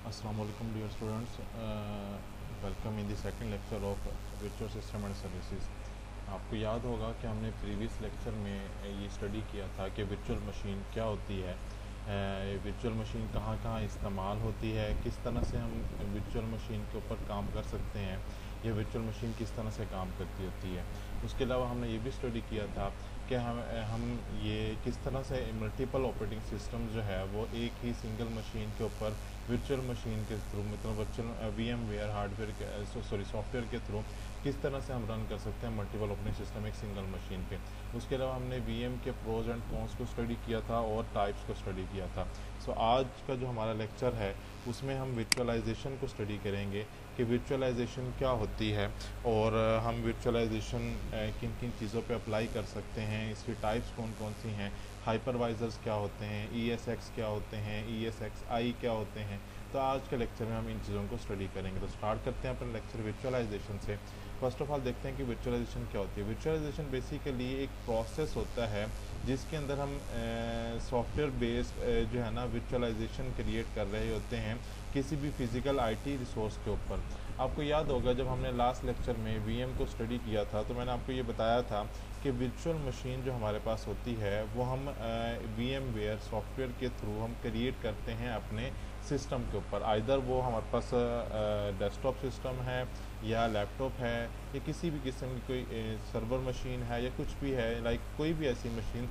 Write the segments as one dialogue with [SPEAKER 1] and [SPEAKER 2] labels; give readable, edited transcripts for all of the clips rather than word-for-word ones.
[SPEAKER 1] Assalamualaikum dear students, welcome in the second lecture of virtual system and services। आपको याद होगा कि हमने प्रीवियस लेक्चर में ये स्टडी किया था कि वर्चुअल मशीन क्या होती है, वर्चुअल मशीन कहाँ कहाँ इस्तेमाल होती है, किस तरह से हम वर्चुअल मशीन के ऊपर काम कर सकते हैं, ये वर्चुअल मशीन किस तरह से काम करती होती है। उसके अलावा हमने ये भी स्टडी किया था कि हम ये किस तरह से मल्टीपल ऑपरेटिंग सिस्टम जो है वो एक ही सिंगल मशीन के ऊपर वर्चुअल मशीन के थ्रू, मतलब वर्चुअल VMware हार्डवेयर के सॉफ्टवेयर के थ्रू किस तरह से हम रन कर सकते हैं मल्टीपल ऑपरेटिंग सिस्टम एक सिंगल मशीन पे। उसके अलावा हमने VM के प्रोज एंड कॉन्स को स्टडी किया था और टाइप्स को स्टडी किया था। सो आज का जो हमारा लेक्चर है उसमें हम वर्चुअलाइजेशन को स्टडी करेंगे कि वर्चुअलाइजेशन क्या होती है और हम वर्चुअलाइजेशन किन किन चीज़ों पे अप्लाई कर सकते हैं, इसकी टाइप्स कौन कौन सी हैं, हाइपरवाइजर्स क्या होते हैं, ESX क्या होते हैं, ESXi क्या होते हैं। तो आज के लेक्चर में हम इन चीज़ों को स्टडी करेंगे। तो स्टार्ट करते हैं अपना लेक्चर वर्चुअलाइजेशन से। फर्स्ट ऑफ ऑल देखते हैं कि वर्चुअलाइजेशन क्या होती है। वर्चुअलाइजेशन बेसिकली एक प्रोसेस होता है जिसके अंदर हम सॉफ्टवेयर बेस्ड जो है ना वर्चुअलाइजेशन क्रिएट कर रहे होते हैं किसी भी फिज़िकल IT रिसोर्स के ऊपर। आपको याद होगा जब हमने लास्ट लेक्चर में VM को स्टडी किया था तो मैंने आपको ये बताया था कि वर्चुअल मशीन जो हमारे पास होती है वो हम VMware सॉफ्टवेयर के थ्रू हम क्रिएट करते हैं अपने सिस्टम के ऊपर। आइदर वो हमारे पास डेस्कटॉप सिस्टम है या लैपटॉप है या किसी भी किस्म की कोई सर्वर मशीन है या कुछ भी है, लाइक कोई भी ऐसी मशीन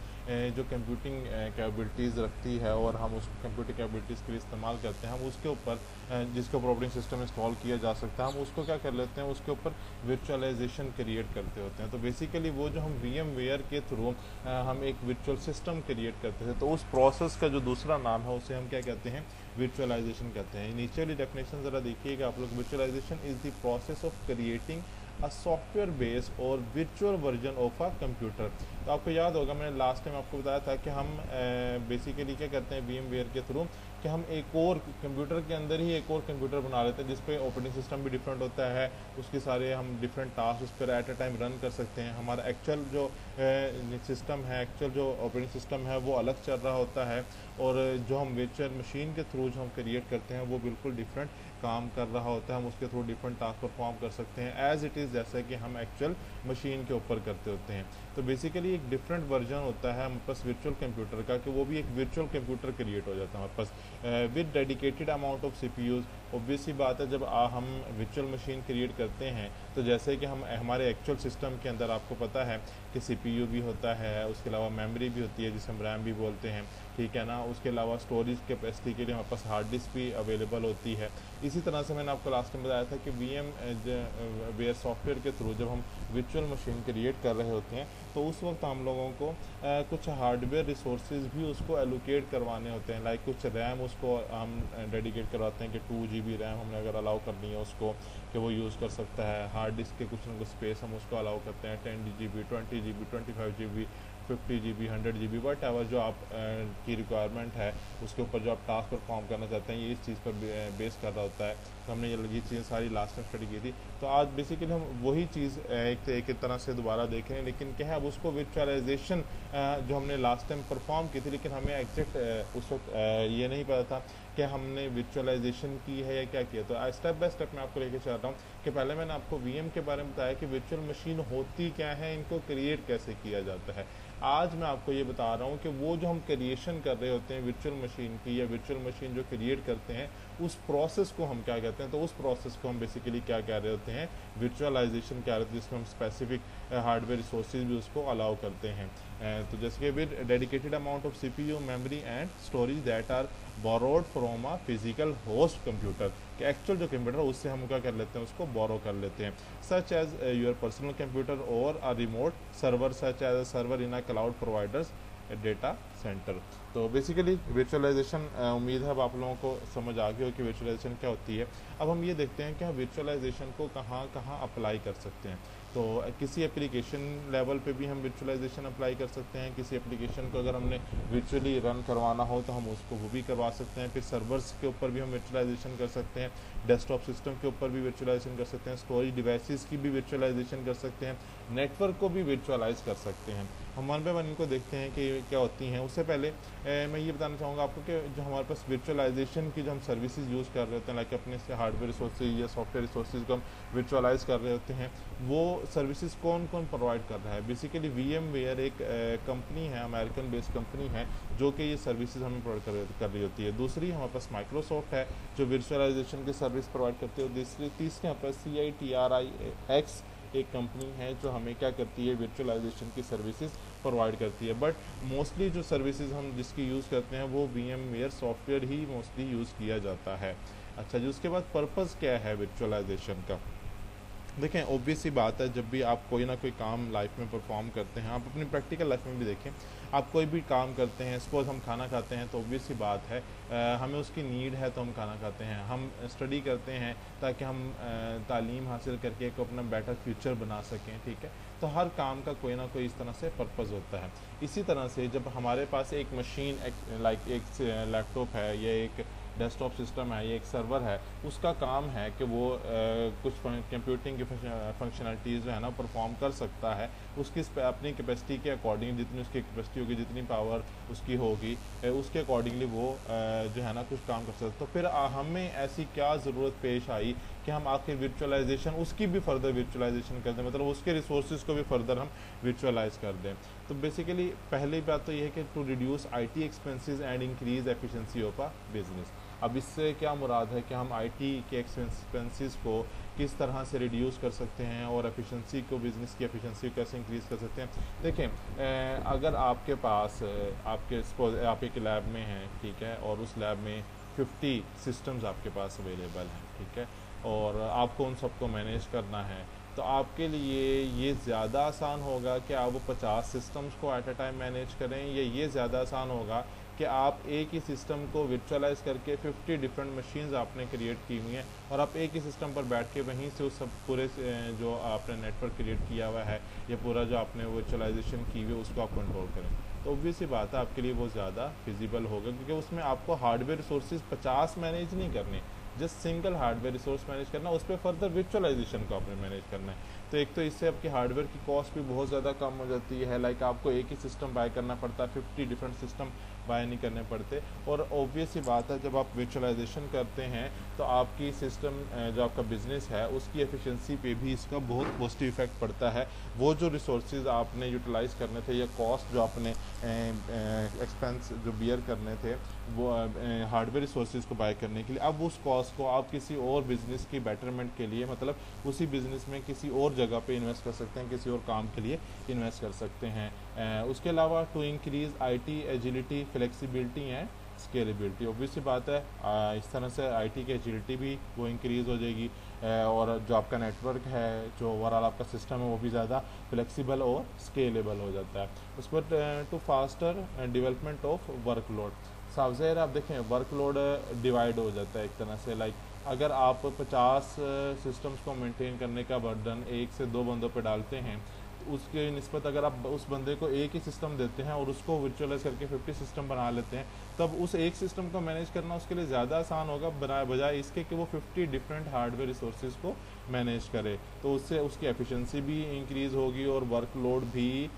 [SPEAKER 1] जो कंप्यूटिंग कैपेबिलिटीज़ रखती है और हम उस कंप्यूटिंग कैपेबिलिटीज़ के लिए इस्तेमाल करते हैं, हम उसके ऊपर जिसके ऊपर ऑपरेटिंग सिस्टम इंस्टॉल किया जा सकता है हम उसको क्या कर लेते हैं, उसके ऊपर वर्चुअलाइजेशन क्रिएट करते होते हैं। तो बेसिकली वो जो हम VMware के थ्रू हम एक वर्चुअल सिस्टम क्रिएट करते थे, तो उस प्रोसेस का जो दूसरा नाम है उसे हम क्या कहते हैं, वर्चुअलाइजेशन कहते हैं। इनिशियली डेफिनेशन ज़रा देखिएगा आप लोग। Virtualization is the process of creating a software base or virtual version of a computer. तो आपको याद होगा मैंने लास्ट टाइम आपको बताया था कि हम बेसिकली क्या करते हैं VMware के थ्रू कि हम एक और कंप्यूटर के अंदर ही एक और कंप्यूटर बना लेते हैं जिस पे ऑपरेटिंग सिस्टम भी डिफरेंट होता है, उसके सारे हम डिफरेंट टास्क उस पर एट ए टाइम रन कर सकते हैं। हमारा एक्चुअल जो सिस्टम है, एक्चुअल जो ऑपरेटिंग सिस्टम है वो अलग चल रहा होता है और जो हम वर्चुअल मशीन के थ्रू जो हम क्रिएट करते हैं वो बिल्कुल डिफरेंट काम कर रहा होता है। हम उसके थ्रू डिफरेंट टास्क परफॉर्म कर सकते हैं एज इट इज़ जैसे कि हम एक्चुअल मशीन के ऊपर करते होते हैं। तो बेसिकली एक डिफरेंट वर्जन होता है हमारे पास वर्चुअल कंप्यूटर का कि वो भी एक वर्चुअल कंप्यूटर क्रिएट हो जाता है हमारे पास with dedicated amount of CPUs। Obvious सी बात है जब हम वर्चुअल मशीन क्रिएट करते हैं तो जैसे कि हम हमारे एक्चुअल सिस्टम के अंदर आपको पता है कि CPU भी होता है, उसके अलावा मेमोरी भी होती है जिसे हम रैम भी बोलते हैं, ठीक है ना। उसके अलावा स्टोरेज कैपेसिटी के लिए हमारे पास हार्ड डिस्क भी अवेलेबल होती है। इसी तरह से मैंने आपको लास्ट में बताया था कि VMware सॉफ्टवेयर के थ्रू जब हम वर्चुअल मशीन क्रिएट कर रहे होते हैं तो उस वक्त हम लोगों को कुछ हार्डवेयर रिसोर्सेज भी उसको एलोकेट करवाने होते हैं। लाइक कुछ रैम उसको हम डेडिकेट करवाते हैं कि 2 GB रैम हमने अगर अलाउ करनी है उसको कि वो यूज़ कर सकता है। हार्ड डिस्क के कुछ ना कुछ स्पेस हम उसको अलाउ करते हैं, 10 GB 20 GB 25 GB 50 GB 100 GB what ever जो आप की रिक्वायरमेंट है उसके ऊपर जो आप टास्क परफॉर्म करना चाहते हैं ये इस चीज़ पर बेस कर रहा होता है। तो हमने ये चीज़ें सारी लास्ट में स्टडी की थी। तो आज बेसिकली हम वही चीज़ एक तरह से दोबारा देख रहे हैं, लेकिन क्या है अब उसको वर्चुअलाइजेशन जो हमने लास्ट टाइम परफॉर्म की थी, लेकिन हमें एग्जैक्ट उस वक्त ये नहीं पता था कि हमने वर्चुअलाइजेशन की है या क्या किया। तो स्टेप बाय स्टेप मैं आपको लेके चल रहा हूँ कि पहले मैंने आपको VM के बारे में बताया कि वर्चुअल मशीन होती क्या है, इनको क्रिएट कैसे किया जाता है। आज मैं आपको ये बता रहा हूँ कि वो जो हम क्रिएशन कर रहे होते हैं वर्चुअल मशीन की या वर्चुअल मशीन जो क्रिएट करते हैं उस प्रोसेस को हम क्या कहते हैं। तो उस प्रोसेस को हम बेसिकली क्या कह रहे होते हैं, वर्चुअलाइजेशन कह रहे होते हैं, जिसमें हम स्पेसिफिक हार्डवेयर रिसोर्सेज भी उसको अलाउ करते हैं। तो जैसे कि with dedicated amount of CPU memory and storage that are borrowed from a physical host computer, कि एक्चुअल जो कंप्यूटर है उससे हम क्या कर लेते हैं, उसको बोरो कर लेते हैं। Such as your personal computer or a remote server, such as a server in a cloud providers data center. तो बेसिकली वर्चुअलाइजेशन उम्मीद है अब आप लोगों को समझ आ गई हो कि वर्चुअलाइजेशन क्या होती है। अब हम ये देखते हैं कि हम वर्चुअलाइजेशन को कहाँ कहाँ अप्लाई कर सकते हैं। तो किसी एप्लीकेशन लेवल पे भी हम वर्चुअलाइजेशन अप्लाई कर सकते हैं। किसी एप्लीकेशन को अगर हमने वर्चुअली रन करवाना हो तो हम उसको वो भी करवा सकते हैं। फिर सर्वर्स के ऊपर भी हम वर्चुअलाइजेशन कर सकते हैं, डेस्कटॉप सिस्टम के ऊपर भी वर्चुअलाइजेशन कर सकते हैं, स्टोरेज डिवाइसेस की भी वर्चुअलाइजेशन कर सकते हैं, नेटवर्क को भी वर्चुअलाइज कर सकते हैं। हम वन बाय वन इनको देखते हैं कि क्या होती हैं। उससे पहले मैं ये बताना चाहूँगा आपको कि जो हमारे पास वर्चुअलाइजेशन की जो हम सर्विसेज यूज़ कर रहे होते हैं, लाइक अपने से हार्डवेयर रिसोर्सेज या सॉफ्टवेयर रिसोर्सेज को हम वर्चुअलाइज कर रहे होते हैं, वो सर्विसेज कौन कौन प्रोवाइड कर रहा है। बेसिकली VMware एक कंपनी है, अमेरिकन बेस्ड कंपनी है, जो कि ये सर्विसेज हमें प्रोवाइड कर रही होती है। दूसरी हमारे पास माइक्रोसॉफ्ट है जो वर्चुअलाइजेशन की सर्विस प्रोवाइड करती है। तीसरी हमारे पास CITRIX एक कंपनी है जो हमें क्या करती है, वर्चुअलाइजेशन की सर्विसेज प्रोवाइड करती है। बट मोस्टली जो सर्विसेज हम जिसकी यूज़ करते हैं वो VMware सॉफ्टवेयर ही मोस्टली यूज़ किया जाता है। अच्छा जी, उसके बाद पर्पज़ क्या है वर्चुअलाइजेशन का। देखें, ऑब्वियस सी बात है, जब भी आप कोई ना कोई काम लाइफ में परफॉर्म करते हैं, आप अपनी प्रैक्टिकल लाइफ में भी देखें, आप कोई भी काम करते हैं, सपोज हम खाना खाते हैं तो ऑब्वियस सी बात है हमें उसकी नीड है तो हम खाना खाते हैं। हम स्टडी करते हैं ताकि हम तालीम हासिल करके एक अपना बेटर फ्यूचर बना सकें, ठीक है। तो हर काम का कोई ना कोई इस तरह से पर्पज़ होता है। इसी तरह से जब हमारे पास एक मशीन लाइक एक लैपटॉप है या एक डेस्कटॉप सिस्टम है, ये एक सर्वर है, उसका काम है कि वो कुछ कंप्यूटिंग की फंक्शनलिटीज़ जो है ना परफॉर्म कर सकता है, उसकी अपनी कैपेसिटी के अकॉर्डिंग, जितनी उसकी कैपेसिटी होगी, जितनी पावर उसकी होगी, उसके अकॉर्डिंगली वो जो है ना कुछ काम कर सकता है। तो फिर हमें ऐसी क्या ज़रूरत पेश आई कि हम आखिर वर्चुअलाइजेशन, उसकी भी फर्दर वर्चुअलाइजेशन कर दें, मतलब उसके रिसोर्सेज को भी फर्दर हम वर्चुअलाइज कर दें। तो बेसिकली पहली बात तो ये है कि to reduce IT expenses and increase efficiency of a business. अब इससे क्या मुराद है कि हम IT के एक्सपेंसेस को किस तरह से रिड्यूस कर सकते हैं और एफिशिएंसी को, बिज़नेस की एफिशिएंसी को कैसे इंक्रीज़ कर सकते हैं। देखें, अगर आपके पास आप एक लैब में हैं, ठीक है, और उस लैब में 50 सिस्टम्स आपके पास अवेलेबल हैं, ठीक है, और आपको उन सबको मैनेज करना है, तो आपके लिए ये ज़्यादा आसान होगा कि आप वो 50 सिस्टम्स को एट अ टाइम मैनेज करें, या ये ज़्यादा आसान होगा कि आप एक ही सिस्टम को वर्चुअलाइज करके 50 डिफरेंट मशीन्स आपने क्रिएट की हुई हैं और आप एक ही सिस्टम पर बैठ के वहीं से उस सब पूरे जो आपने नेटवर्क क्रिएट किया हुआ है या पूरा जो आपने वर्चुअलाइजेशन की हुई है उसको आप कंट्रोल करें। तो ऑब्वियस सी बात है आपके लिए वो ज़्यादा फिजिबल होगा, क्योंकि उसमें आपको हार्डवेयर रिसोर्सेज 50 मैनेज नहीं करने, just single hardware resource manage करना, उस पर फर्दर वर्चुअलाइजेशन को आपने मैनेज करना है। तो एक तो इससे आपकी हार्डवेयर की कॉस्ट भी बहुत ज़्यादा कम हो जाती है, लाइक आपको एक ही सिस्टम बाय करना पड़ता है, 50 डिफरेंट सिस्टम बाय नहीं करने पड़ते। और ऑब्वियस सी बात है, जब आप वर्चुअलाइजेशन करते हैं तो आपकी सिस्टम जो आपका बिजनेस है उसकी एफिशिएंसी पे भी इसका बहुत पॉजिटिव इफेक्ट पड़ता है। वो जो रिसोर्सेज आपने यूटिलाइज करने थे या कॉस्ट जो आपने एक्सपेंस जो बियर करने थे वो हार्डवेयर रिसोर्सेज को बाय करने के लिए, अब उस कॉस्ट को आप किसी और बिजनेस की बेटरमेंट के लिए, मतलब उसी बिजनेस में किसी और जगह पे इन्वेस्ट कर सकते हैं, किसी और काम के लिए इन्वेस्ट कर सकते हैं। उसके अलावा to increase IT agility, flexibility and scalability, obvious सी बात है इस तरह से IT की एजिलिटी भी वो इंक्रीज़ हो जाएगी, और जो आपका नेटवर्क है, जो ओवरऑल आपका सिस्टम है, वो भी ज़्यादा फ्लेक्सिबल और स्केलेबल हो जाता है। उस पर to faster development of workload, साफ ज़ाहिर आप देखें वर्कलोड डिवाइड हो जाता है एक तरह से, लाइक अगर आप 50 सिस्टम्स को मेंटेन करने का बर्डन 1 से 2 बंदों पे डालते हैं, उसके निस्बत अगर आप उस बंदे को एक ही सिस्टम देते हैं और उसको वर्चुअलाइज करके 50 सिस्टम बना लेते हैं, तब उस एक सिस्टम को मैनेज करना उसके लिए ज़्यादा आसान होगा बजाय इसके कि वो 50 डिफरेंट हार्डवेयर रिसोर्सेज को मैनेज करे। तो उससे उसकी एफिशिएंसी भी इंक्रीज़ होगी और वर्कलोड भी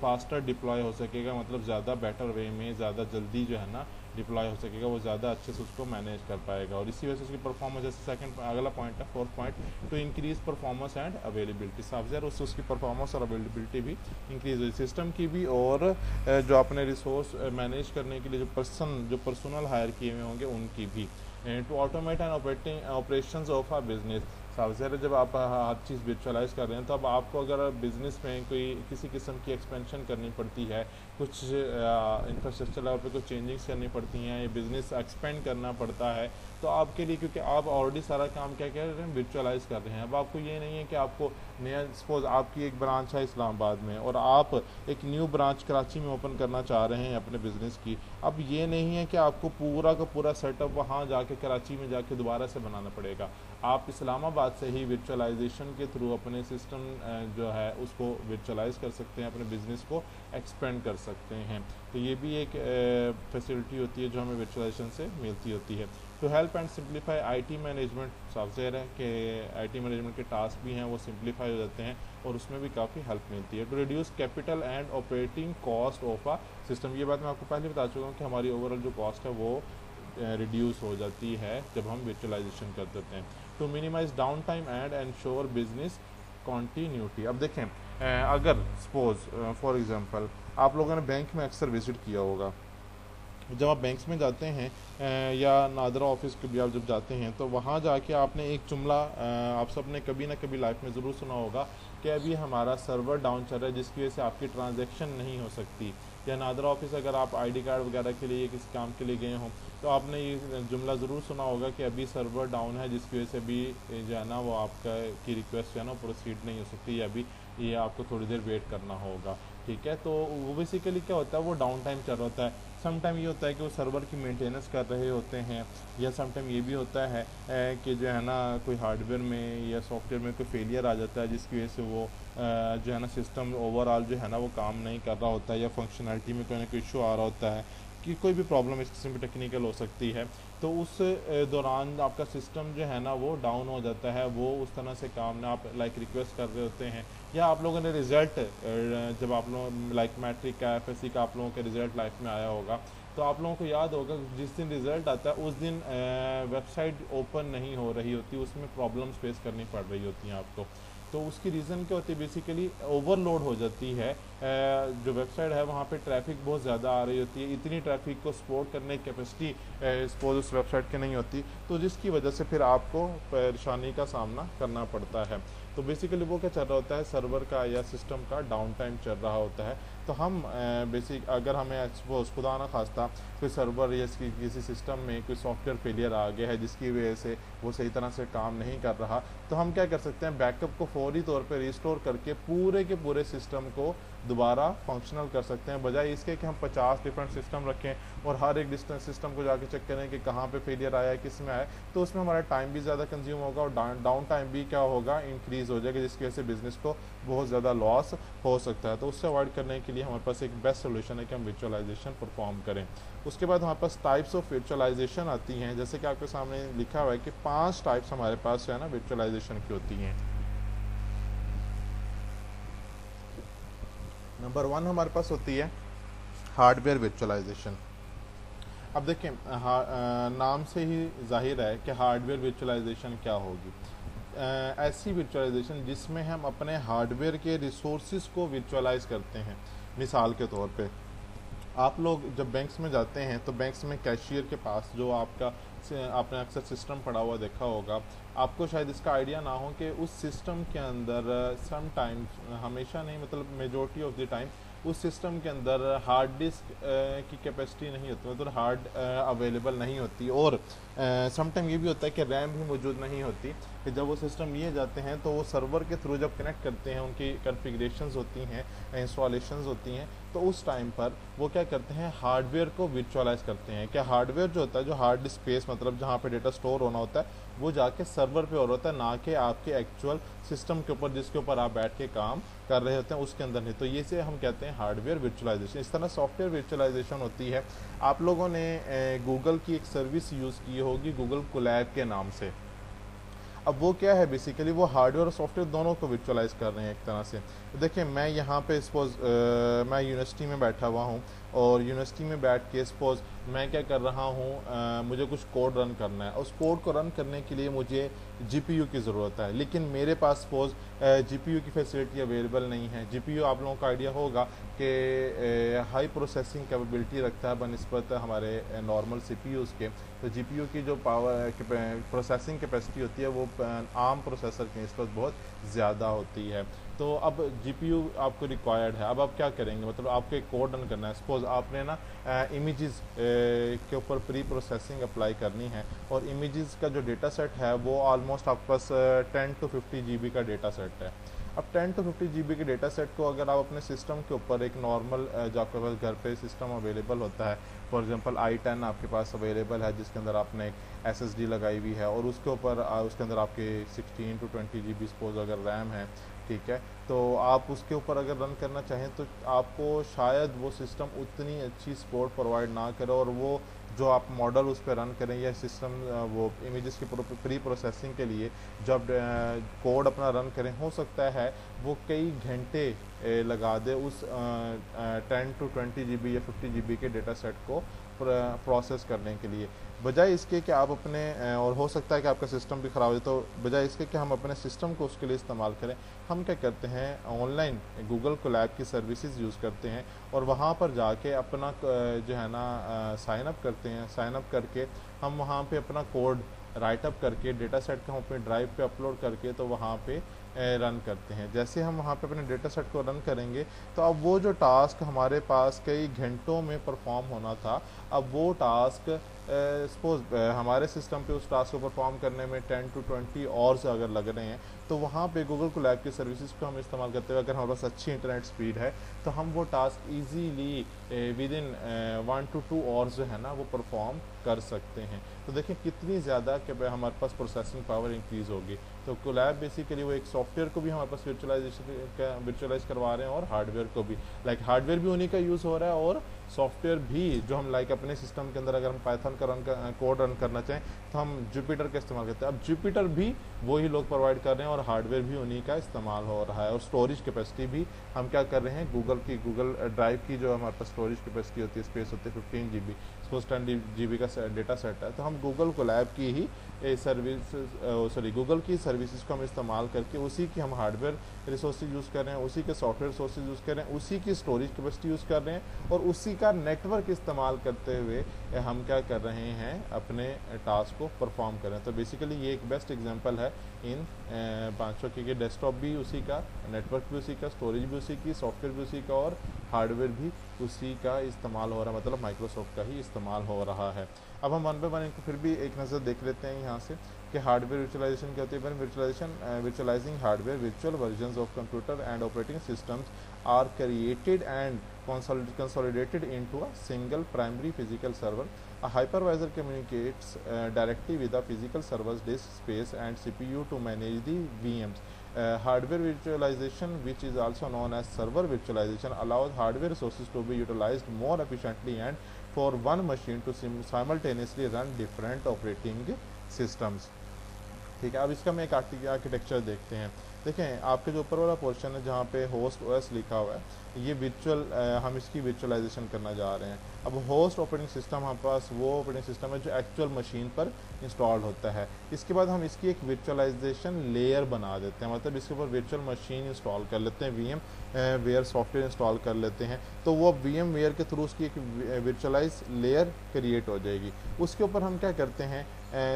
[SPEAKER 1] फास्टर डिप्लॉय हो सकेगा, मतलब ज़्यादा बेटर वे में, ज़्यादा जल्दी जो है ना डिप्लॉय हो सकेगा, वो ज़्यादा अच्छे से उसको मैनेज कर पाएगा। और इसी वजह से उसकी परफॉर्मेंस, जैसे सेकंड अगला पॉइंट है, fourth point, to increase performance and availability, साफ ज़ाहिर उससे उसकी परफॉर्मेंस और अवेलेबिलिटी भी इंक्रीज हुई, सिस्टम की भी, और जो अपने रिसोर्स मैनेज करने के लिए जो पर्सनल हायर किए हुए होंगे उनकी भी। To automate and operations of a business, साफ ज़ाहिर जब आप हर चीज़ वर्चुअलाइज कर रहे हैं तो अब आपको अगर बिज़नेस में कोई किसी किस्म की एक्सपेंशन करनी पड़ती है, कुछ इंफ्रास्ट्रक्चर लेवल पे कुछ चेंजिंग्स करनी पड़ती हैं, या बिज़नेस एक्सपेंड करना पड़ता है, तो आपके लिए, क्योंकि आप ऑलरेडी सारा काम क्या कर रहे हैं, वर्चुअलाइज कर रहे हैं, अब आपको ये नहीं है कि आपको नया, सपोज आपकी एक ब्रांच है इस्लामाबाद में और आप एक न्यू ब्रांच कराची में ओपन करना चाह रहे हैं अपने बिज़नेस की, अब ये नहीं है कि आपको पूरा का पूरा सेटअप वहाँ जाके कराची में जाके दोबारा से बनाना पड़ेगा। आप इस्लामाबाद से ही वर्चुअलाइजेशन के थ्रू अपने सिस्टम जो है उसको वर्चुअलाइज कर सकते हैं, अपने बिज़नेस को एक्सपेंड कर सकते हैं। तो ये भी एक फैसिलिटी होती है जो हमें वर्चुअलाइजेशन से मिलती होती है। To help and simplify IT management, साफ ज़ाहिर है कि आईटी मैनेजमेंट के टास्क भी हैं वो सिंप्लीफाई हो जाते हैं और उसमें भी काफ़ी हेल्प मिलती है। To reduce capital and operating cost of a system, ये बात मैं आपको पहले बता चुका हूँ कि हमारी ओवरऑल जो कॉस्ट है वो रिड्यूस हो जाती है जब हम वर्चुअलाइजेशन कर देते हैं। To minimize down time and ensure business continuity. अब देखें अगर सपोज फॉर एग्जांपल आप लोगों ने बैंक में अक्सर विज़िट किया होगा, जब आप बैंक्स में जाते हैं या नादरा ऑफिस के भी आप जब जाते हैं तो वहाँ जाके आपने एक जुमला आप सब ने कभी ना कभी लाइफ में ज़रूर सुना होगा कि अभी हमारा सर्वर डाउन चल रहा है जिसकी वजह से आपकी ट्रांजैक्शन नहीं हो सकती। या नादरा ऑफिस अगर आप आईडी कार्ड वगैरह के लिए किसी काम के लिए गए हों तो आपने ये जुमला ज़रूर सुना होगा कि अभी सर्वर डाउन है जिसकी वजह से अभी जो है ना वो आपका की रिक्वेस्ट जो है ना प्रोसीड नहीं हो सकती, या अभी ये आपको थोड़ी देर वेट करना होगा। ठीक है, तो वो बेसिकली क्या होता है, वो डाउन टाइम चल रहा होता है। सम टाइम ये होता है कि वो सर्वर की मेंटेनेंस कर रहे होते हैं, या सम टाइम ये भी होता है कि जो है ना कोई हार्डवेयर में या सॉफ्टवेयर में कोई फेलियर आ जाता है जिसकी वजह से वो जो है ना सिस्टम ओवरऑल जो है ना वो काम नहीं कर रहा होता है, या फंक्शनैलिटी में कोई ना कोई इशू आ रहा होता है कि कोई भी प्रॉब्लम इस किस्म की टेक्निकल हो सकती है। तो उस दौरान आपका सिस्टम जो है ना वो डाउन हो जाता है, वो उस तरह से काम ना आप लाइक रिक्वेस्ट कर रहे होते हैं, या आप लोगों ने रिज़ल्ट जब आप लोग लाइक मैट्रिक का एफएससी का आप लोगों का रिज़ल्ट लाइफ में आया होगा तो आप लोगों को याद होगा जिस दिन रिज़ल्ट आता है उस दिन वेबसाइट ओपन नहीं हो रही होती, उसमें प्रॉब्लम्स फेस करनी पड़ रही होती हैं आपको। तो उसकी रीज़न क्या होती है, बेसिकली ओवरलोड हो जाती है जो वेबसाइट है वहाँ पे ट्रैफिक बहुत ज़्यादा आ रही होती है, इतनी ट्रैफिक को सपोर्ट करने की कैपेसिटी सपोज उस वेबसाइट की नहीं होती, तो जिसकी वजह से फिर आपको परेशानी का सामना करना पड़ता है। तो बेसिकली वो क्या चल रहा होता है, सर्वर का या सिस्टम का डाउन टाइम चल रहा होता है। तो हम बेसिक अगर हमें सपोज खुदा ना खास्ता कोई सर्वर या किसी सिस्टम में कोई सॉफ्टवेयर फेलियर आ गया है जिसकी वजह से वो सही तरह से काम नहीं कर रहा, तो हम क्या कर सकते हैं, बैकअप को फौरी तौर पे रिस्टोर करके पूरे के पूरे सिस्टम को दोबारा फंक्शनल कर सकते हैं, बजाय इसके कि हम 50 डिफरेंट सिस्टम रखें और हर एक डिस्टेंस सिस्टम को जाके चेक करें कि कहाँ पे फेलियर आया है, किस में आया है। तो उसमें हमारा टाइम भी ज़्यादा कंज्यूम होगा और डाउन टाइम भी क्या होगा, इंक्रीज़ हो जाएगा, जिसकी वजह से बिज़नेस को बहुत ज़्यादा लॉस हो सकता है। तो उससे अवॉइड करने के लिए हमारे पास एक बेस्ट सोल्यूशन है कि हम वर्चुअलाइजेशन परफॉर्म करें। उसके बाद हमारे पास टाइप्स ऑफ वर्चुअलाइजेशन आती हैं, जैसे कि आपके सामने लिखा हुआ है कि 5 टाइप्स हमारे पास जो है ना वर्चुअलाइजेशन की होती हैं। नंबर 1 हमारे पास होती है हार्डवेयर वर्चुअलाइजेशन। अब देखें नाम से ही जाहिर है कि हार्डवेयर वर्चुअलाइजेशन क्या होगी। ऐसी वर्चुअलाइजेशन जिसमें हम अपने हार्डवेयर के रिसोर्सेज को वर्चुअलाइज करते हैं। मिसाल के तौर पे आप लोग जब बैंक्स में जाते हैं तो बैंक्स में कैशियर के पास जो आपका आपने अक्सर सिस्टम पड़ा हुआ देखा होगा, आपको शायद इसका आइडिया ना हो कि उस सिस्टम के अंदर सम टाइम्स, हमेशा नहीं मतलब मेजॉरिटी ऑफ द टाइम, उस सिस्टम के अंदर हार्ड डिस्क की कैपेसिटी नहीं होती, मतलब हार्ड अवेलेबल नहीं होती, और सम टाइम ये भी होता है कि रैम भी मौजूद नहीं होती। कि जब वो सिस्टम लिए जाते हैं तो वो सर्वर के थ्रू जब कनेक्ट करते हैं, उनकी कॉन्फ़िगरेशंस होती हैं, इंस्टॉलेशंस होती हैं, तो उस टाइम पर वो क्या करते हैं, हार्डवेयर को वर्चुअलाइज करते हैं। क्या हार्डवेयर जो होता है, जो हार्ड स्पेस मतलब जहाँ पे डेटा स्टोर होना होता है, वो जाके सर्वर पे और होता है, ना कि आपके एक्चुअल सिस्टम के ऊपर जिसके ऊपर आप बैठ के काम कर रहे होते हैं उसके अंदर नहीं। तो ये से हम कहते हैं हार्डवेयर वर्चुअलाइजेशन। इस तरह सॉफ्टवेयर वर्चुअलाइजेशन होती है। आप लोगों ने गूगल की एक सर्विस यूज़ की होगी गूगल कोलैब के नाम से। अब वो क्या है, बेसिकली वो हार्डवेयर और सॉफ्टवेयर दोनों को वर्चुअलाइज कर रहे हैं एक तरह से। तो देखिए मैं यहाँ पे सपोज मैं यूनिवर्सिटी में बैठा हुआ हूँ, और यूनिवर्सिटी में बैठ के सपोज मैं क्या कर रहा हूँ, मुझे कुछ कोड रन करना है। उस कोड को रन करने के लिए मुझे जीपीयू की ज़रूरत है, लेकिन मेरे पास सपोज जीपीयू की फैसिलिटी अवेलेबल नहीं है। जीपीयू आप लोगों का आइडिया होगा कि हाई प्रोसेसिंग कैपेबिलिटी रखता है बनस्बत हमारे नॉर्मल सीपीयूज़ के। तो जीपीयू की जो पावर प्रोसेसिंग कैपेसिटी होती है वो आम प्रोसेसर के नस्बत बहुत ज़्यादा होती है। तो अब जीपीयू आपको रिक्वायर्ड है। अब आप क्या करेंगे, मतलब आपको एक कोड रन करना है। सपोज आपने ना इमेजेस के ऊपर प्री प्रोसेसिंग अप्लाई करनी है, और इमेजेस का जो डेटा सेट है वो ऑलमोस्ट आपके पास 10 to 50 GB का डेटा सेट है। अब 10 to 50 GB के डेटा सेट को अगर आप अपने सिस्टम के ऊपर एक नॉर्मल जो आपके पास घर पे सिस्टम अवेलेबल होता है, फॉर एग्जांपल i10 आपके पास अवेलेबल है जिसके अंदर आपने एक SSD लगाई हुई है, और उसके ऊपर उसके अंदर आपके 16 to 20 GB सपोज अगर रैम है, ठीक है, तो आप उसके ऊपर अगर रन करना चाहें तो आपको शायद वो सिस्टम उतनी अच्छी सपोर्ट प्रोवाइड ना करे, और वो जो आप मॉडल उस पर रन करें या सिस्टम वो इमेजेस की प्री प्रोसेसिंग के लिए जब कोड अपना रन करें, हो सकता है वो कई घंटे लगा दे उस 10 to 20 GB या 50 GB के डेटा सेट को प्रोसेस करने के लिए। बजाय इसके कि आप अपने और हो सकता है कि आपका सिस्टम भी ख़राब हो जाए, तो बजाय इसके कि हम अपने सिस्टम को उसके लिए इस्तेमाल करें, हम क्या करते हैं, ऑनलाइन गूगल कोलैब की सर्विसेज यूज़ करते हैं और वहाँ पर जाके अपना जो है ना साइन अप करते हैं। साइन अप करके हम वहाँ पे अपना कोड राइट अप करके डेटा सेट को हम अपने ड्राइव पे अपलोड करके तो वहाँ पे रन करते हैं। जैसे हम वहाँ पे अपने डेटा सेट को रन करेंगे तो अब वो जो टास्क हमारे पास कई घंटों में परफॉर्म होना था, अब वो टास्क सपोज हमारे सिस्टम पे उस टास्क को परफॉर्म करने में 10 to 20 आवर्स अगर लग रहे हैं, तो वहाँ पे गूगल कोलैब की सर्विसेज को हम इस्तेमाल करते हुए अगर हमारे पास अच्छी इंटरनेट स्पीड है तो हम वो task easily with in 1 to 2 hours जो है ना वो परफॉर्म कर सकते हैं। तो देखें कितनी ज़्यादा कि हमारे पास प्रोसेसिंग पावर इंक्रीज़ होगी। तो कोलैब बेसिकली वो एक सॉफ्टवेयर को भी हमारे पास वर्चुअलाइज करवा रहे हैं और हार्डवेयर को भी, लाइक हार्डवेयर भी उन्हीं का यूज़ हो रहा है और सॉफ्टवेयर भी जो हम लाइक अपने सिस्टम के अंदर अगर हम पाइथन का कोड रन करना चाहें तो हम जुपिटर का इस्तेमाल करते हैं। अब जुपिटर भी वही लोग प्रोवाइड कर रहे हैं और हार्डवेयर भी उन्हीं का इस्तेमाल हो रहा है और स्टोरेज कैपेसिटी भी हम क्या कर रहे हैं, गूगल ड्राइव की जो हमारे पास स्टोरेज कैपेसिटी होती है, स्पेस होती है 15 GB, सपोज 10 GB का डेटा सेट है, तो हम गूगल कोलैब की ही गूगल की सर्विसेज को हम इस्तेमाल करके उसी की हम हार्डवेयर रिसोर्सेज यूज़ कर रहे हैं, उसी के सॉफ्टवेयर रिसोर्सेज यूज़ कर रहे हैं, उसी की स्टोरेज कैपेसिटी यूज़ कर रहे हैं और उसी का नेटवर्क इस्तेमाल करते हुए हम क्या कर रहे हैं, अपने टास्क को परफॉर्म कर रहे हैं। तो बेसिकली ये एक बेस्ट एग्जांपल है इन पाँचों के डेस्कटॉप भी उसी का, नेटवर्क भी उसी का, स्टोरेज भी उसी की, सॉफ्टवेयर भी उसी का और हार्डवेयर भी उसी का इस्तेमाल हो रहा है, मतलब माइक्रोसॉफ्ट का ही इस्तेमाल हो रहा है। अब हम वन बाय वन इनको फिर भी एक नज़र देख लेते हैं यहाँ से कि हार्डवेयर वर्चुअलाइजेशन क्या होती है। वर्चुअलाइजिंग hardware virtual versions of computer and operating systems are created and consolidated into a single primary physical server. A hypervisor communicates directly with the physical server's disk space and CPU to manage the VMs. Hardware virtualization, which is also known as server virtualization, allows hardware resources to be utilized more efficiently and for one machine to simultaneously run different operating systems. ठीक है, अब इसका मैं एक architecture देखते हैं। देखें आपके जो ऊपर वाला पोर्शन है जहाँ पे होस्ट ओएस लिखा हुआ है, ये हम इसकी वर्चुअलाइजेशन करना जा रहे हैं। अब होस्ट ऑपरेटिंग सिस्टम हमारे पास वो ऑपरेटिंग सिस्टम है जो एक्चुअल मशीन पर इंस्टॉल्ड होता है। इसके बाद हम इसकी एक वर्चुअलाइजेशन लेयर बना देते हैं, मतलब इसके ऊपर वर्चुअल मशीन इंस्टॉल कर लेते हैं, वीएम वेयर सॉफ्टवेयर इंस्टॉल कर लेते हैं, तो वो वीएम वेयर के थ्रू उसकी एक वर्चुअलाइज लेयर क्रिएट हो जाएगी। उसके ऊपर हम क्या करते हैं,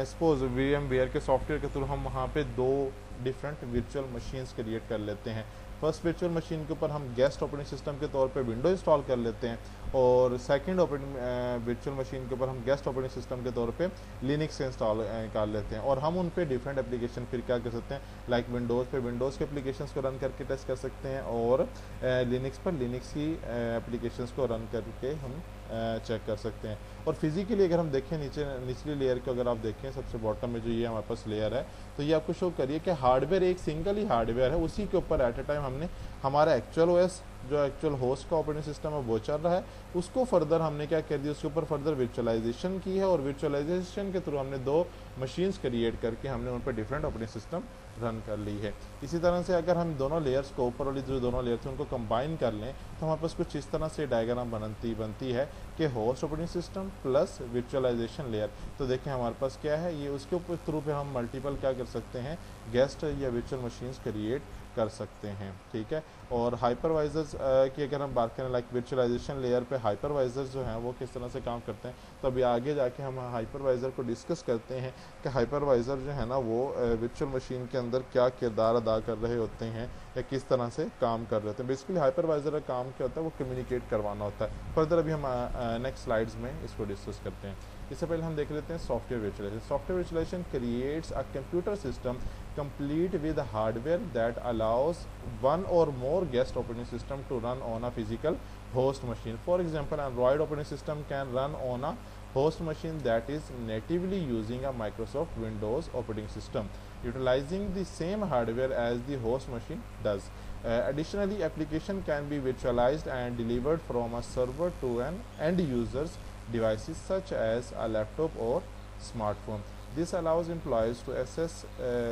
[SPEAKER 1] सपोज वीएम वेयर के सॉफ्टवेयर के थ्रू हम वहाँ पे दो डिफरेंट वर्चुअल मशीन्स क्रिएट कर लेते हैं। फर्स्ट वर्चुअल मशीन के ऊपर हम गेस्ट ऑपरेटिंग सिस्टम के तौर पे विंडो इंस्टॉल कर लेते हैं और सेकंड ऑपरेटिंग वर्चुअल मशीन के ऊपर हम गेस्ट ऑपरेटिंग सिस्टम के तौर पे लिनक्स इंस्टॉल कर लेते हैं और हम उन पे डिफरेंट एप्लीकेशन फिर क्या कर सकते हैं, लाइक विंडोज़ पे विंडोज़ के एप्लीकेशंस को रन करके टेस्ट कर सकते हैं और लिनक्स पर लिनक्स की एप्लीकेशंस को रन करके हम चेक कर सकते हैं। और फिजिकली अगर हम देखें निचली लेयर को अगर आप देखें सबसे बॉटम में जो ये हमारे पास लेयर है, तो ये आपको शो करिए कि हार्डवेयर एक सिंगल ही हार्डवेयर है, उसी के ऊपर एट ए टाइम हमने हमारा एक्चुअल ओएस जो एक्चुअल होस्ट का ऑपरेटिंग सिस्टम है वो चल रहा है, उसको फर्दर हमने क्या कर दिया, उसके ऊपर फर्दर वर्चुअलाइजेशन की है और वर्चुअलाइजेशन के थ्रू हमने दो मशीन्स क्रिएट करके हमने उन पर डिफरेंट ऑपरेटिंग सिस्टम रन कर ली है। इसी तरह से अगर हम दोनों लेयर्स को, ऊपर वाली जो दोनों लेयर्स हैं उनको कंबाइन कर लें तो हमारे पास कुछ इस तरह से डायग्राम बनती है कि host operating system plus virtualization layer. तो देखें हमारे पास क्या है, ये उसके ऊपर थ्रू पे हम मल्टीपल क्या कर सकते हैं, गेस्ट या वर्चुअल मशीन्स क्रिएट कर सकते हैं। ठीक है, और हाइपरवाइजर्स की अगर हम बात करें, लाइक वर्चुअलाइजेशन लेयर पे हाइपरवाइजर्स जो हैं वो किस तरह से काम करते हैं, तो अभी आगे जाके हम हाइपरवाइजर को डिस्कस करते हैं कि हाइपरवाइजर जो है ना वो वर्चुअल मशीन के अंदर क्या किरदार अदा कर रहे होते हैं या किस तरह से काम कर रहे होते हैं। बेसिकली हाइपरवाइजर का काम क्या होता है, वो कम्युनिकेट करवाना होता है। फर्दर अभी हम नेक्स्ट स्लाइड्स में इसको डिस्कस करते हैं। इससे पहले हम देख लेते हैं software virtualization. Software virtualization creates a computer system complete with hardware that allows one or more guest operating system to run on a physical host machine. For example, Android operating system can run on a host machine that is natively using a Microsoft Windows operating system, utilizing the same hardware as the host machine does. Additionally, application can be virtualized and delivered from a server to an end users devices such as a laptop or smartphone. This allows employees to access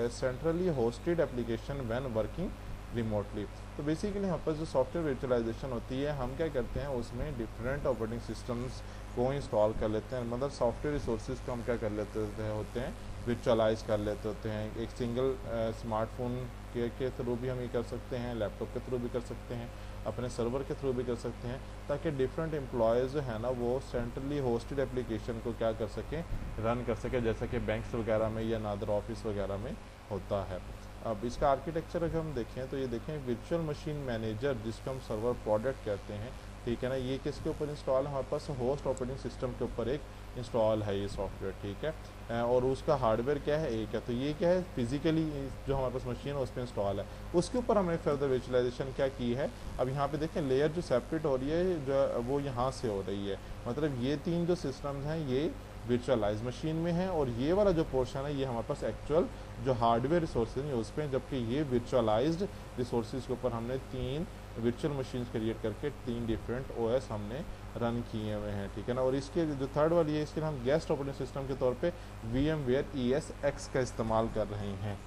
[SPEAKER 1] centrally hosted application when working remotely. तो basically यहाँ पर जो software virtualisation होती है, हम क्या करते हैं उसमें डिफरेंट ऑपरेटिंग सिस्टम्स को इंस्टॉल कर लेते हैं, मतलब सॉफ्टवेयर रिसोर्सेज को हम क्या कर लेते होते हैं वर्चुअलाइज कर लेते होते हैं। एक सिंगल स्मार्टफोन के थ्रू भी हम ये कर सकते हैं, लैपटॉप के थ्रू भी कर सकते हैं, अपने सर्वर के थ्रू भी कर सकते हैं, ताकि डिफरेंट एम्प्लॉयज़ जो है ना वो सेंट्रली होस्टेड एप्लीकेशन को क्या कर सकें, रन कर सकें, जैसा कि बैंक्स वगैरह में या नादर ऑफिस वगैरह में होता है। अब इसका आर्किटेक्चर अगर हम देखें तो ये देखें वर्चुअल मशीन मैनेजर, जिसको हम सर्वर प्रोडक्ट कहते हैं, ठीक है ना, ये किसके ऊपर इंस्टॉल है, हमारे पास होस्ट ऑपरेटिंग सिस्टम के ऊपर एक इंस्टॉल है ये सॉफ्टवेयर, ठीक है। और उसका हार्डवेयर क्या है, एक है, तो ये क्या है फिजिकली जो हमारे पास मशीन है उस पर इंस्टॉल है। उसके ऊपर हमने फर्दर वर्चुअलाइजेशन क्या की है, अब यहाँ पे देखें लेयर जो सेपरेट हो रही है जो वो यहाँ से हो रही है, मतलब ये तीन जो सिस्टम्स हैं ये वर्चुअलाइज मशीन में है, और ये वाला जो पोर्शन है ये हमारे पास एक्चुअल जो हार्डवेयर रिसोर्सेज हैं उस पर, जबकि ये वर्चुअलाइज्ड रिसोर्सेज के ऊपर हमने तीन वर्चुअल मशीन्स क्रिएट करके तीन डिफरेंट ओएस हमने रन किए हुए हैं, ठीक है ना। और इसके जो थर्ड वाली है इसके लिए हम गेस्ट ऑपरेटिंग सिस्टम के तौर पे VMware ESX का इस्तेमाल कर रहे हैं।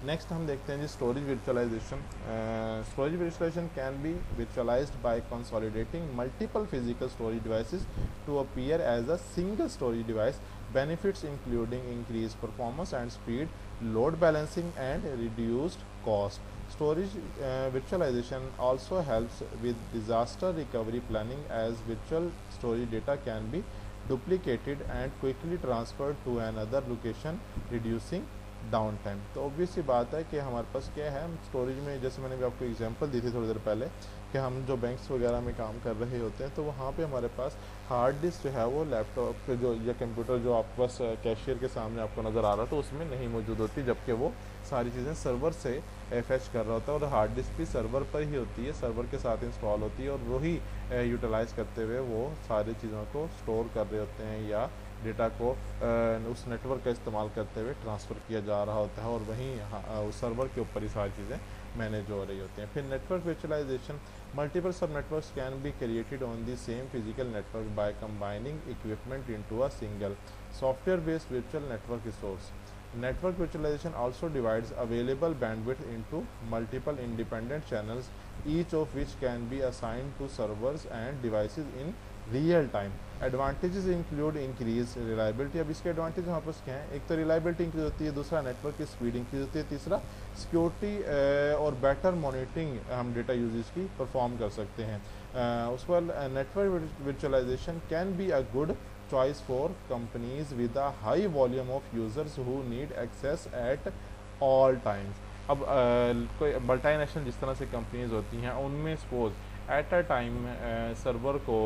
[SPEAKER 1] नेक्स्ट हम देखते हैं जी storage virtualization. Storage virtualization can be virtualized by consolidating multiple physical storage devices to appear as a single storage device. Benefits including increase performance and speed, load balancing and reduced cost. Storage virtualization also helps with disaster recovery planning, as virtual storage data can be duplicated and quickly transferred to another location, reducing down time. तो obvious सी बात है कि हमारे पास क्या है, storage में जैसे मैंने भी आपको एग्जांपल दी थी थोड़ी देर पहले कि हम जो बैंक्स वगैरह में काम कर रहे होते हैं तो वहाँ पे हमारे पास हार्ड डिस्क जो है वो लैपटॉप पे जो या कंप्यूटर जो आपके पास कैशियर के सामने आपको नज़र आ रहा है तो उसमें नहीं मौजूद होती, जबकि वो सारी चीज़ें सर्वर से फैच कर रहा होता है और हार्ड डिस्क भी सर्वर पर ही होती है, सर्वर के साथ इंस्टॉल होती है और वही यूटिलाइज़ करते हुए वो सारी चीज़ों को स्टोर कर रहे होते हैं या डेटा को उस नेटवर्क का इस्तेमाल करते हुए ट्रांसफ़र किया जा रहा होता है और वहीं उस सर्वर के ऊपर ही सारी चीज़ें मैनेज हो रही होती हैं। फिर नेटवर्क वर्चुअलाइजेशन, मल्टीपल सब networks can be created on the same physical network by combining equipment into a single software based virtual network resource. Network virtualization also divides available bandwidth into multiple independent channels, each of which can be assigned to servers and devices in real time. Advantages include increased reliability. अब इसके advantage हमारे पास क्या है, एक तो reliability increase होती है, दूसरा नेटवर्क की स्पीड इंक्रीज होती है, तीसरा सिक्योरिटी और बेटर मॉनिटरिंग हम डेटा यूजेज की परफॉर्म कर सकते हैं। उसके बाद network virtualization can be a good choice for companies with a high volume of users who need access at all times. अब कोई मल्टीनेशनल जिस तरह से कंपनीज होती हैं उनमें suppose at a time server को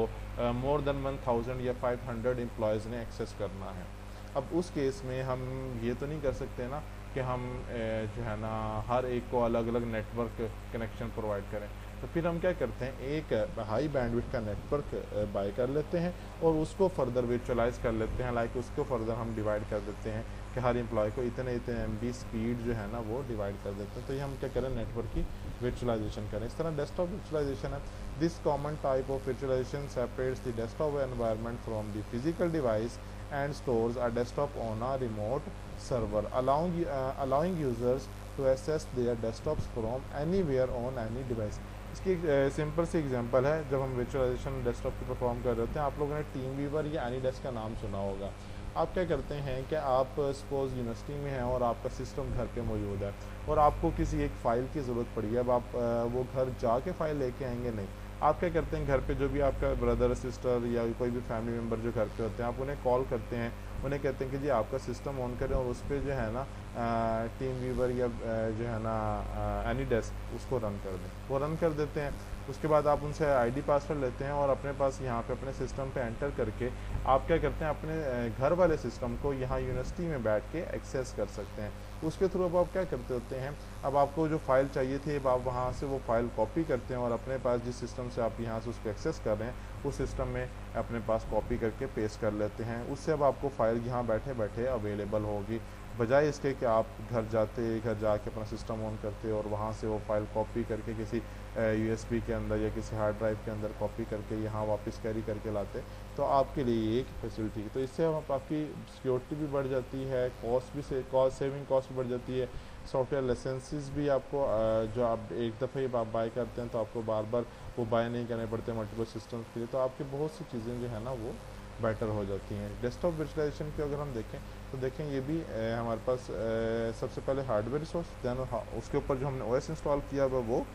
[SPEAKER 1] मोर देन 1000 या 500 एम्प्लॉयज़ ने एक्सेस करना है। अब उस केस में हम ये तो नहीं कर सकते ना कि हम जो है ना हर एक को अलग अलग नेटवर्क कनेक्शन प्रोवाइड करें, तो फिर हम क्या करते हैं एक हाई बैंडविड्थ का नेटवर्क बाय कर लेते हैं और उसको फर्दर वर्चुअलाइज कर लेते हैं, लाइक उसको फर्दर हम डिवाइड कर देते हैं कि हर एम्प्लॉय को इतने इतने MB स्पीड जो है ना वो डिवाइड कर देते हैं। तो ये हम क्या करें नेटवर्क की वर्चुअलाइजेशन करें। इस तरह डेस्कटॉप वर्चुअलाइजेशन है, this common type of virtualization separates the desktop environment from the physical device and stores a desktop on a remote server, allowing users to access their desktops from anywhere on any device. इसकी एक simple सी example है, जब हम virtualisation desktop पे perform कर रहे होते हैं, आप लोगों ने टीमवीवर या एनीडेस्क का नाम सुना होगा। आप क्या करते हैं कि आप सपोज यूनिवर्सिटी में हैं और आपका सिस्टम घर पे मौजूद है और आपको किसी एक फ़ाइल की ज़रूरत पड़ी है, अब आप वो घर जाके फ़ाइल लेके आएंगे नहीं, आप क्या करते हैं घर पे जो भी आपका ब्रदर सिस्टर या कोई भी फैमिली मेम्बर जो घर पे होते हैं आप उन्हें कॉल करते हैं, उन्हें कहते हैं कि जी आपका सिस्टम ऑन करें और उस पर जो है ना टीमवीवर या जो है ना एनीडेस्क उसको रन कर दें, वो रन कर देते हैं। उसके बाद आप उनसे ID पासवर्ड लेते हैं और अपने पास यहाँ पे अपने सिस्टम पे एंटर करके आप क्या करते हैं अपने घर वाले सिस्टम को यहाँ यूनिवर्सिटी में बैठ के एक्सेस कर सकते हैं। उसके थ्रू अब आप क्या करते होते हैं, अब आपको जो फाइल चाहिए थी अब आप वहाँ से वो फाइल कॉपी करते हैं और अपने पास जिस सिस्टम से आप यहाँ से उसको एक्सेस कर रहे हैं उस सिस्टम में अपने पास कॉपी करके पेस्ट कर लेते हैं। उससे अब आपको फ़ाइल यहाँ बैठे बैठे अवेलेबल होगी, बजाय इसके कि आप घर जाके अपना सिस्टम ऑन करते और वहाँ से वो फाइल कॉपी करके किसी यूएसबी के अंदर या किसी हार्ड ड्राइव के अंदर कॉपी करके यहाँ वापस कैरी करके लाते। तो आपके लिए एक फैसिलिटी, तो इससे आपकी सिक्योरिटी भी बढ़ जाती है, कॉस्ट सेविंग कॉस्ट भी बढ़ जाती है। सॉफ्टवेयर लाइसेंसेस भी आपको जो आप एक दफ़े ही आप बाय करते हैं तो आपको बार बार वो बाय नहीं करने पड़ते मल्टीपल सिस्टम्स के लिए, तो आपकी बहुत सी चीज़ें जो है ना वो बेटर हो जाती हैं। डेस्कटॉप वर्चुअलाइजेशन की अगर हम देखें तो देखें ये भी हमारे पास सबसे पहले हार्डवेयर रिसोर्स, देन उसके ऊपर जो हमने ओएस इंस्टॉल किया हुआ वो,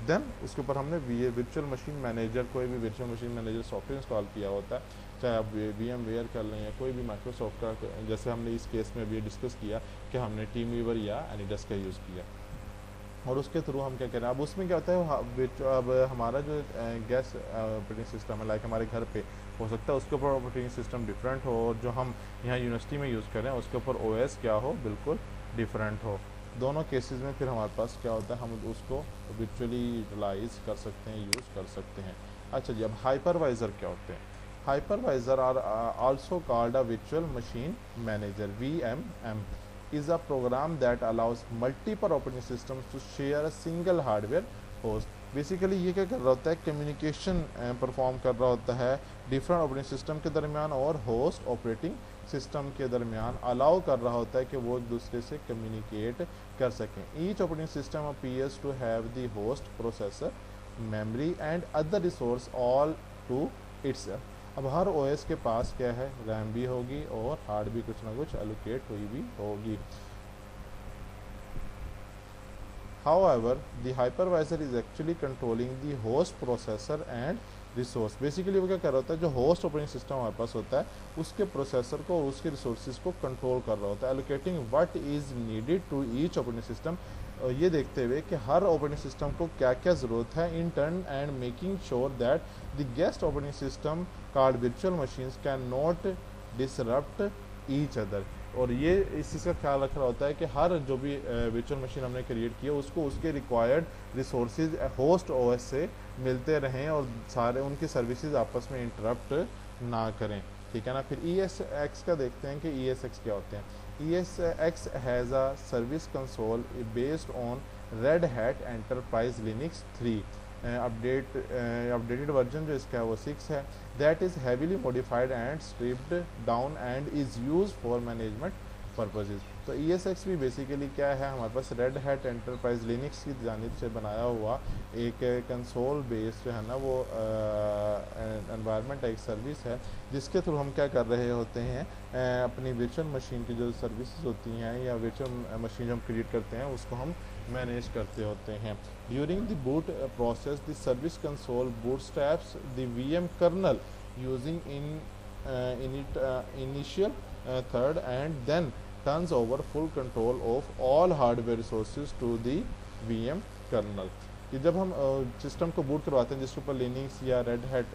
[SPEAKER 1] देन उसके ऊपर हमने वर्चुअल मशीन मैनेजर, कोई भी virtual machine manager software install किया होता है, चाहे आप VMware कर लें या कोई भी माइक्रोसॉफ्ट का, जैसे हमने इस केस में भी डिस्कस किया कि हमने टीम वीवर या एनीडेस्क का यूज़ किया और उसके थ्रू हम क्या करें। अब उसमें क्या होता है, अब हमारा जो गैस ऑपरेटिंग सिस्टम है, लाइक हमारे घर पे हो सकता है उसके ऊपर ऑपरेटिंग सिस्टम डिफरेंट हो, और जो हम यहाँ यूनिवर्सिटी में यूज़ करें उसके ऊपर OS क्या हो, बिल्कुल डिफरेंट हो। दोनों केसेस में फिर हमारे पास क्या होता है, हम उसको वर्चुअली यूटिलाइज कर सकते हैं, यूज़ कर सकते हैं। अच्छा जी, अब हाइपरवाइज़र क्या होते हैं। Hypervisor are also called a virtual machine manager, VMM is a program that allows multiple operating systems to share a single hardware host। Basically ये क्या कर रहा होता है, कम्युनिकेशन परफॉर्म कर रहा होता है डिफरेंट ऑपरेटिंग सिस्टम के दरमियान और होस्ट ऑपरेटिंग सिस्टम के दरमियान, अलाउ कर रहा होता है कि वो एक दूसरे से कम्युनिकेट कर सकें। Each operating system appears to have the host processor memory and other resource all to itself. अब हर OS के पास क्या है, रैम भी होगी और हार्ड भी कुछ ना कुछ एलोकेट हुई भी होगी। However, the hypervisor is actually controlling the host processor and resource. Basically वो क्या कर रहा होता है, जो होस्ट ऑपरेटिंग सिस्टम हमारे पास होता है उसके प्रोसेसर को और उसके रिसोर्सेज को कंट्रोल कर रहा होता है, allocating what is needed to each operating system, ये देखते हुए कि हर ऑपरेटिंग सिस्टम को क्या क्या ज़रूरत है, in turn and making sure that the guest operating system called virtual machines can not disrupt each other. और ये इस चीज़ का ख्याल रख रहा होता है कि हर जो भी वर्चुअल मशीन हमने क्रिएट किया उसको उसके रिक्वायर्ड रिसोर्सेज होस्ट OS से मिलते रहें और सारे उनकी सर्विसेज आपस में इंटरप्ट ना करें, ठीक है ना। फिर ESX का देखते हैं कि ESX क्या होते हैं। ESX has a service console based on Red Hat Enterprise Linux 3, updated version जो इसका है वो 6 है, that is heavily modified and stripped down and is use for management purposes. तो ESX भी बेसिकली क्या है, हमारे पास रेड हैट एंटरप्राइज लिनक्स की जानिब से बनाया हुआ एक कंसोल बेस्ड जो है ना वो एनवायरनमेंट एक सर्विस है, जिसके थ्रू हम क्या कर रहे होते हैं, अपनी वर्चुअल मशीन की जो सर्विसेज होती हैं या वर्चुअल मशीन जो हम क्रिएट करते हैं उसको हम मैनेज करते होते हैं। During the boot process the service console bootstraps the VM kernel using initial third and then turns over full control of all hardware resources to the VM kernel। कि जब हम सिस्टम को बूट करवाते हैं जिसके ऊपर लिनक्स या red hat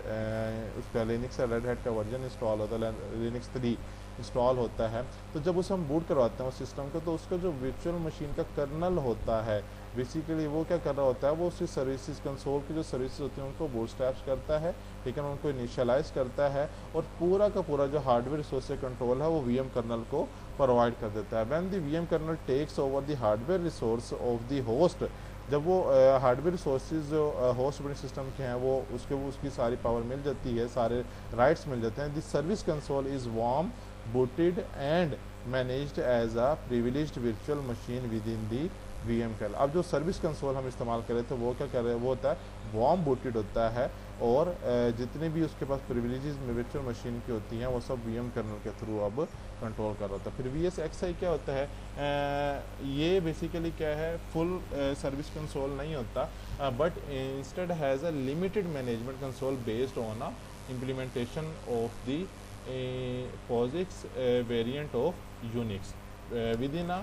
[SPEAKER 1] उसका लिनक्स या रेड हैट का वर्जन इंस्टॉल होता है, लिनक्स 3 इंस्टॉल होता है, तो जब उसे हम बूट करवाते हैं उस सिस्टम को तो उसका जो वर्चुअल मशीन का कर्नल होता है बेसिकली वो क्या कर रहा होता है, वो उसकी सर्विसेज कंसोल की जो सर्विसेज होती हैं उनको बूटस्ट्रैप्स करता है, ठीक है ना, उनको इनिशियलाइज करता है और पूरा का पूरा जो हार्डवेयर रिसोर्स कंट्रोल है वो VM कर्नल को प्रोवाइड कर देता है। When the VM kernel takes over the hardware resource of the host, जब वो हार्डवेयर रिसोर्सेज जो होस्ट ऑपरेटिंग सिस्टम के हैं वो उसकी सारी पावर मिल जाती है, सारे राइट्स मिल जाते हैं, this service console is warm booted and managed as a privileged virtual machine within the VM kernel। अब जो सर्विस कंसोल हम इस्तेमाल कर रहे थे वो क्या कर रहे हैं, वो होता है वार्म बूटेड होता है और जितने भी उसके पास प्रिविलेजेस वर्चुअल मशीन की होती हैं वो सब VM कर्नल के थ्रू अब कंट्रोल कर रहा होता है। फिर VSXi क्या होता है, ये बेसिकली क्या है, फुल सर्विस कंसोल नहीं होता but instead has a limited management console based on a implementation of the POSIX variant of Unix within a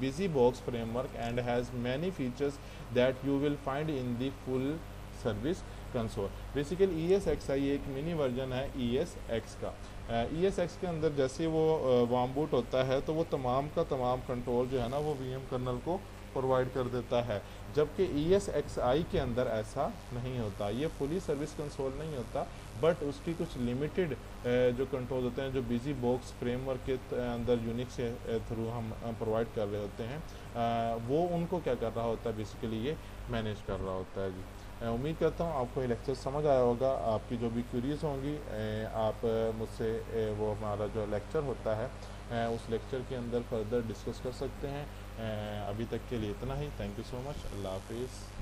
[SPEAKER 1] BusyBox framework and has many features that you will find in the full service console। Basically ESXi एक mini version है ESX का। ESX के अंदर जैसे वो warm boot होता है तो वो तमाम का तमाम कंट्रोल जो है ना वो VM कर्नल को प्रोवाइड कर देता है, जबकि ESXi के अंदर ऐसा नहीं होता। ये फुली सर्विस कंसोल नहीं होता, बट उसकी कुछ लिमिटेड जो कंट्रोल होते हैं जो बिजी बॉक्स फ्रेमवर्क के अंदर यूनिक्स के थ्रू हम प्रोवाइड कर रहे होते हैं, वो उनको क्या कर रहा होता है, बेसिकली ये मैनेज कर रहा होता है जी। उम्मीद करता हूँ आपको ये लेक्चर समझ आया होगा। आपकी जो भी क्वेरीज होंगी आप मुझसे वो हमारा जो लेक्चर होता है उस लेक्चर के अंदर फर्दर डिस्कस कर सकते हैं। अभी तक के लिए इतना ही। Thank you so much. अल्लाह हाफिज़।